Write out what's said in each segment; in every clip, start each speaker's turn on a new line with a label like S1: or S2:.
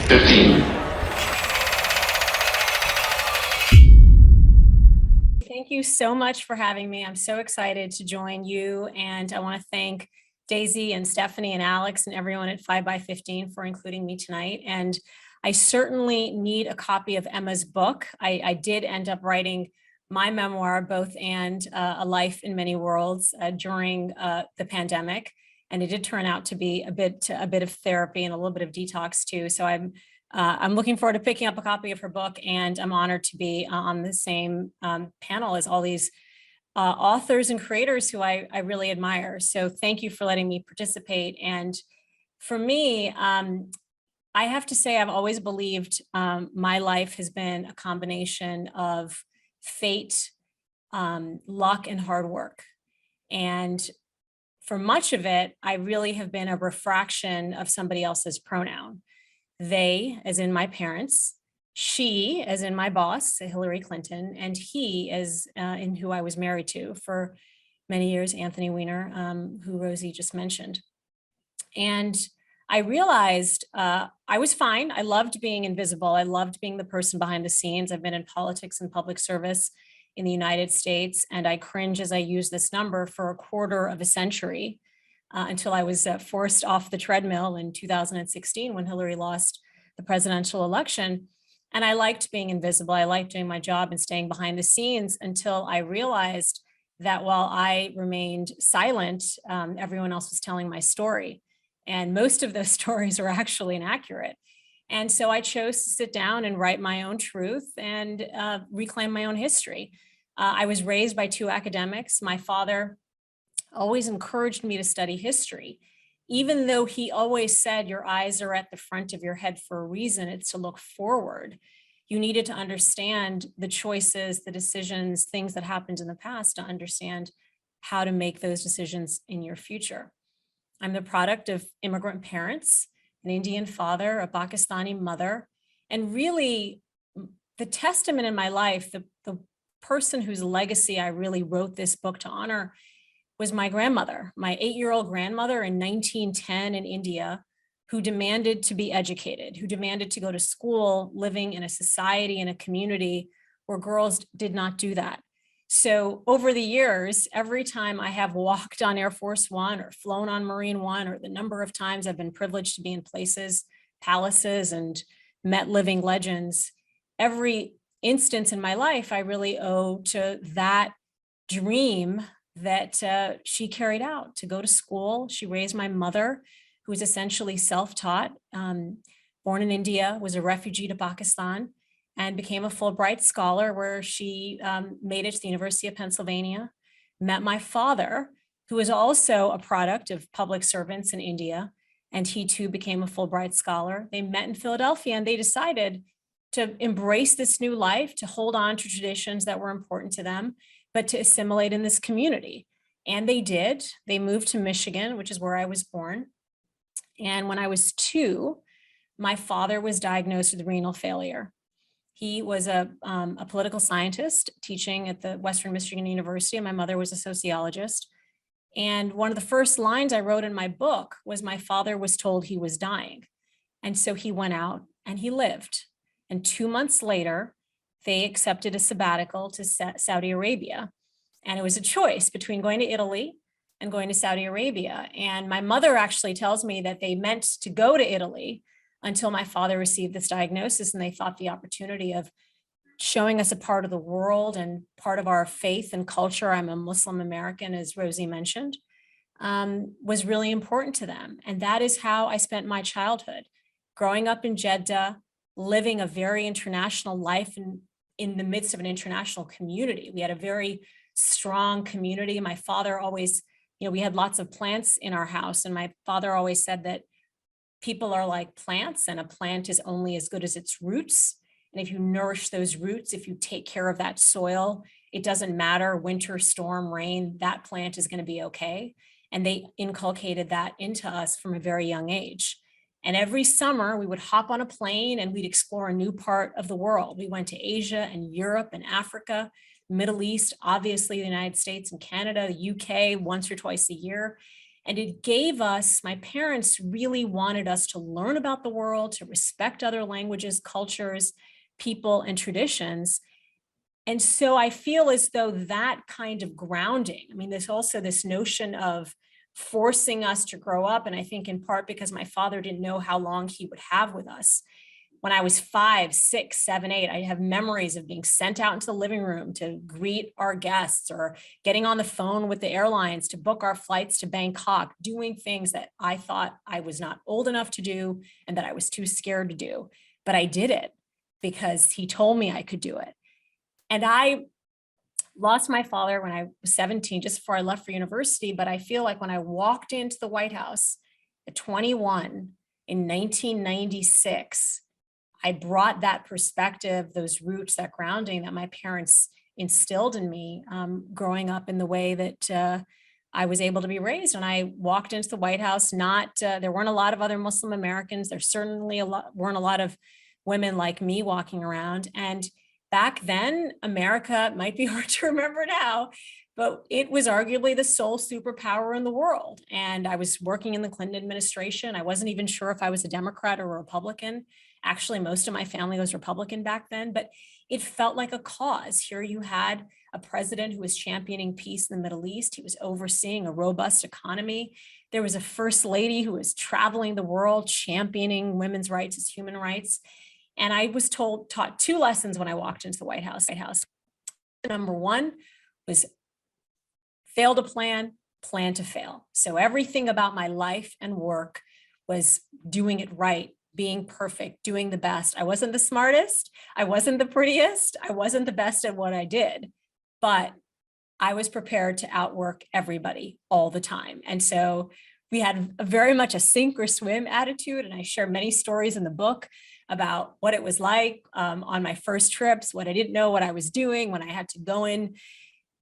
S1: 15.
S2: Thank you so much for having me. I'm so excited to join you. And I want to thank Daisy and Stephanie and Alex and everyone at 5x15 for including me tonight. And I certainly need a copy of Emma's book. I did end up writing my memoir, Both and A Life in Many Worlds, during the pandemic. And it did turn out to be a bit of therapy and a little bit of detox too. So I'm looking forward to picking up a copy of her book, and I'm honored to be on the same panel as all these authors and creators who I really admire. So thank you for letting me participate. And for me, I have to say I've always believed my life has been a combination of fate, luck, and hard work. And for much of it, I really have been a refraction of somebody else's pronoun. They, as in my parents, she, as in my boss, Hillary Clinton, and he, as in who I was married to for many years, Anthony Weiner, who Rosie just mentioned. And I realized I was fine. I loved being invisible. I loved being the person behind the scenes. I've been in politics and public service in the United States, and I cringe as I use this number, for a quarter of a century. Until I was forced off the treadmill in 2016 when Hillary lost the presidential election. And I liked being invisible. I liked doing my job and staying behind the scenes until I realized that while I remained silent, everyone else was telling my story. And most of those stories are actually inaccurate. And so I chose to sit down and write my own truth and reclaim my own history. I was raised by two academics. My father always encouraged me to study history, even though he always said your eyes are at the front of your head for a reason. It's to look forward. You needed to understand the choices, the decisions, things that happened in the past to understand how to make those decisions in your future. I'm the product of immigrant parents, an Indian father, a Pakistani mother, and really the testament in my life, the person whose legacy I really wrote this book to honor, was my grandmother, my 8-year-old grandmother in 1910 in India, who demanded to be educated, who demanded to go to school, living in a society and a community where girls did not do that. So over the years, every time I have walked on Air Force One or flown on Marine One, or the number of times I've been privileged to be in places, palaces, and met living legends, every instance in my life I really owe to that dream that she carried out, to go to school. She raised my mother, who was essentially self-taught, born in India, was a refugee to Pakistan, and became a Fulbright scholar, where she made it to the University of Pennsylvania, met my father, who was also a product of public servants in India, and he too became a Fulbright scholar. They met in Philadelphia, and they decided to embrace this new life, to hold on to traditions that were important to them, but to assimilate in this community. And they did. They moved to Michigan, which is where I was born. And when I was 2, my father was diagnosed with renal failure. He was a political scientist teaching at the Western Michigan University, and my mother was a sociologist. And one of the first lines I wrote in my book was, my father was told he was dying. And so he went out and he lived. And 2 months later, they accepted a sabbatical to Saudi Arabia. And it was a choice between going to Italy and going to Saudi Arabia. And my mother actually tells me that they meant to go to Italy until my father received this diagnosis, and they thought the opportunity of showing us a part of the world and part of our faith and culture — I'm a Muslim American, as Rosie mentioned — was really important to them. And that is how I spent my childhood, growing up in Jeddah, living a very international life in the midst of an international community. We had a very strong community. My father always, we had lots of plants in our house, and my father always said that people are like plants, and a plant is only as good as its roots. And if you nourish those roots, if you take care of that soil, it doesn't matter, winter, storm, rain, that plant is going to be okay. And they inculcated that into us from a very young age. And every summer we would hop on a plane and we'd explore a new part of the world. We went to Asia and Europe and Africa, Middle East, obviously the United States and Canada, the UK, once or twice a year. And it gave us, my parents really wanted us to learn about the world, to respect other languages, cultures, people, and traditions. And so I feel as though that kind of grounding, I mean, there's also this notion of forcing us to grow up. And I think in part because my father didn't know how long he would have with us. When I was 5, 6, 7, 8, I have memories of being sent out into the living room to greet our guests, or getting on the phone with the airlines to book our flights to Bangkok, doing things that I thought I was not old enough to do and that I was too scared to do. But I did it because he told me I could do it. And I lost my father when I was 17, just before I left for university. But I feel like when I walked into the White House at 21 in 1996, I brought that perspective, those roots, that grounding that my parents instilled in me growing up in the way that I was able to be raised. And I walked into the White House, there weren't a lot of other Muslim Americans. There certainly weren't a lot of women like me walking around. And back then, America, might be hard to remember now, but it was arguably the sole superpower in the world. And I was working in the Clinton administration. I wasn't even sure if I was a Democrat or a Republican. Actually, most of my family was Republican back then, but it felt like a cause. Here you had a president who was championing peace in the Middle East. He was overseeing a robust economy. There was a first lady who was traveling the world, championing women's rights as human rights. And I was taught 2 lessons when I walked into the White House. Number 1 was fail to plan, plan to fail. So everything about my life and work was doing it right, being perfect, doing the best. I wasn't the smartest. I wasn't the prettiest. I wasn't the best at what I did, but I was prepared to outwork everybody all the time. And so we had very much a sink or swim attitude. And I share many stories in the book about what it was like on my first trips, what I didn't know what I was doing when I had to go in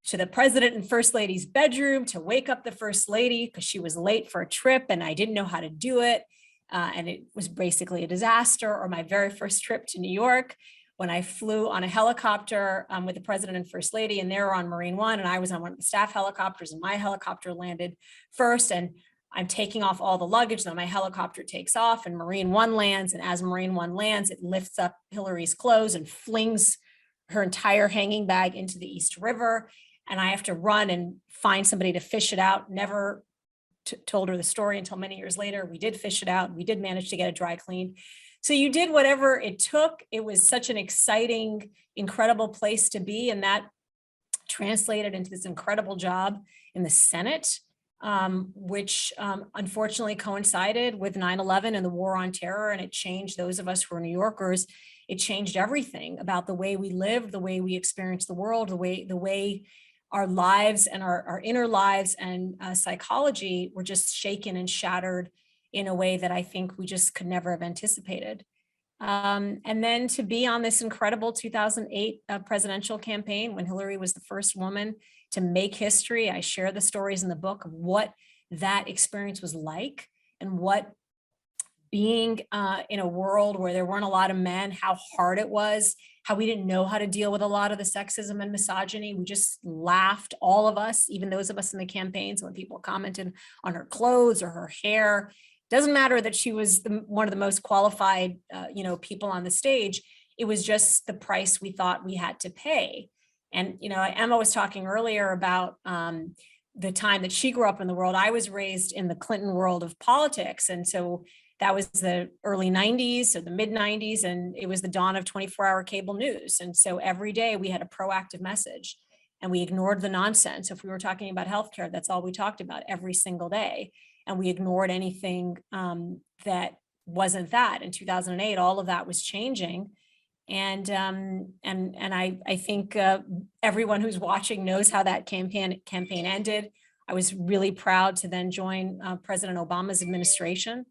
S2: to the president and first lady's bedroom to wake up the first lady because she was late for a trip and I didn't know how to do it. And it was basically a disaster. Or my very first trip to New York, when I flew on a helicopter with the president and first lady, and they were on Marine One, and I was on one of the staff helicopters, and my helicopter landed first, and I'm taking off all the luggage, then my helicopter takes off and Marine One lands. And as Marine One lands, it lifts up Hillary's clothes and flings her entire hanging bag into the East River. And I have to run and find somebody to fish it out. Never told her the story until many years later. We did fish it out. We did manage to get it dry cleaned. So you did whatever it took. It was such an exciting, incredible place to be. And that translated into this incredible job in the Senate, which unfortunately coincided with 9/11 and the war on terror. And it changed those of us who are New Yorkers. It changed everything about the way we lived, the way we experienced the world, the way our lives and our inner lives and psychology were just shaken and shattered in a way that I think we just could never have anticipated. And then to be on this incredible 2008 presidential campaign when Hillary was the first woman to make history. I share the stories in the book of what that experience was like and what being in a world where there weren't a lot of men, how hard it was, how we didn't know how to deal with a lot of the sexism and misogyny. We just laughed, all of us, even those of us in the campaigns, when people commented on her clothes or her hair. Doesn't matter that she was one of the most qualified, people on the stage. It was just the price we thought we had to pay. And, Emma was talking earlier about the time that she grew up in the world. I was raised in the Clinton world of politics. And so that was the early 90s or the mid 90s. And it was the dawn of 24-hour cable news. And so every day we had a proactive message and we ignored the nonsense. If we were talking about healthcare, that's all we talked about every single day. And we ignored anything that wasn't that. In 2008, all of that was changing. And I think everyone who's watching knows how that campaign ended. I was really proud to then join President Obama's administration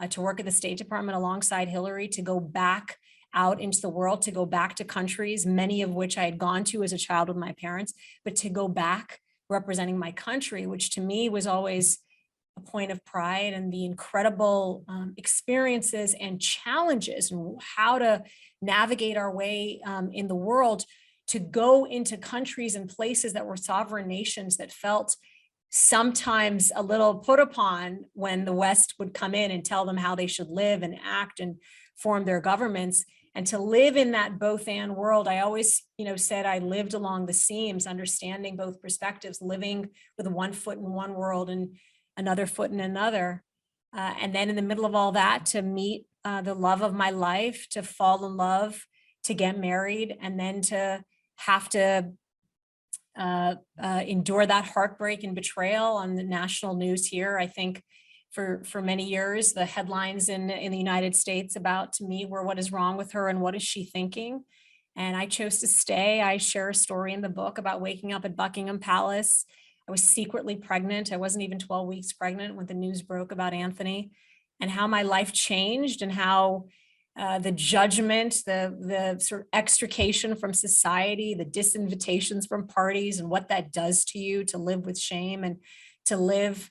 S2: to work at the State Department alongside Hillary, to go back out into the world, to go back to countries, many of which I had gone to as a child with my parents, but to go back representing my country, which to me was always a point of pride, and the incredible experiences and challenges and how to navigate our way in the world, to go into countries and places that were sovereign nations that felt sometimes a little put upon when the West would come in and tell them how they should live and act and form their governments. And to live in that both and world, I always, said I lived along the seams, understanding both perspectives, living with one foot in one world and another foot in another. And then in the middle of all that, to meet the love of my life, to fall in love, to get married, and then to have to endure that heartbreak and betrayal on the national news here. I think for many years, the headlines in the United States about to me were, what is wrong with her and what is she thinking? And I chose to stay. I share a story in the book about waking up at Buckingham Palace. I was secretly pregnant. I wasn't even 12 weeks pregnant when the news broke about Anthony, and how my life changed, and how the judgment, the sort of extrication from society, the disinvitations from parties, and what that does to you to live with shame and to live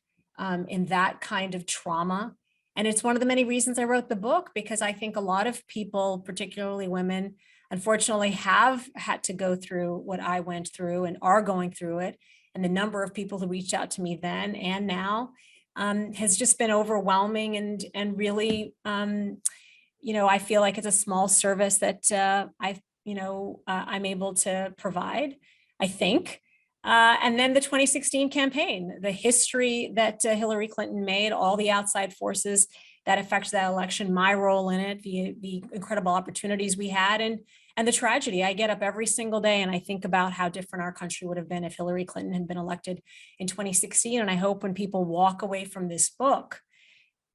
S2: in that kind of trauma. And it's one of the many reasons I wrote the book, because I think a lot of people, particularly women, unfortunately have had to go through what I went through and are going through it. And the number of people who reached out to me then and now has just been overwhelming, and really, I feel like it's a small service that I'm able to provide, I think. And then the 2016 campaign, the history that Hillary Clinton made, all the outside forces that affected that election, my role in it, the incredible opportunities we had, and the tragedy. I get up every single day and I think about how different our country would have been if Hillary Clinton had been elected in 2016. And I hope when people walk away from this book,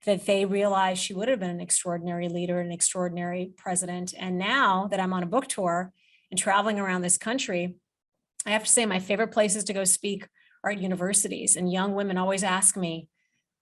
S2: that they realize she would have been an extraordinary leader, an extraordinary president. And now that I'm on a book tour and traveling around this country, I have to say my favorite places to go speak are at universities. And young women always ask me,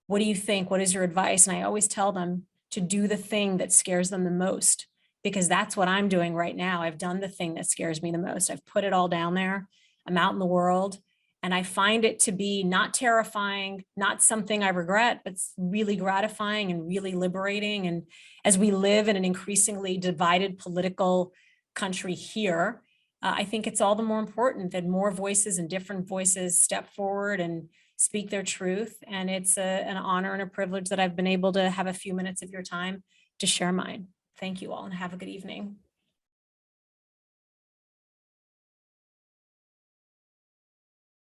S2: what do you think? What is your advice? And I always tell them to do the thing that scares them the most, because that's what I'm doing right now. I've done the thing that scares me the most. I've put it all down there. I'm out in the world. And I find it to be not terrifying, not something I regret, but it's really gratifying and really liberating. And as we live in an increasingly divided political country here, I think it's all the more important that more voices and different voices step forward and speak their truth. And it's an honor and a privilege that I've been able to have a few minutes of your time to share mine. Thank you all and have a good evening.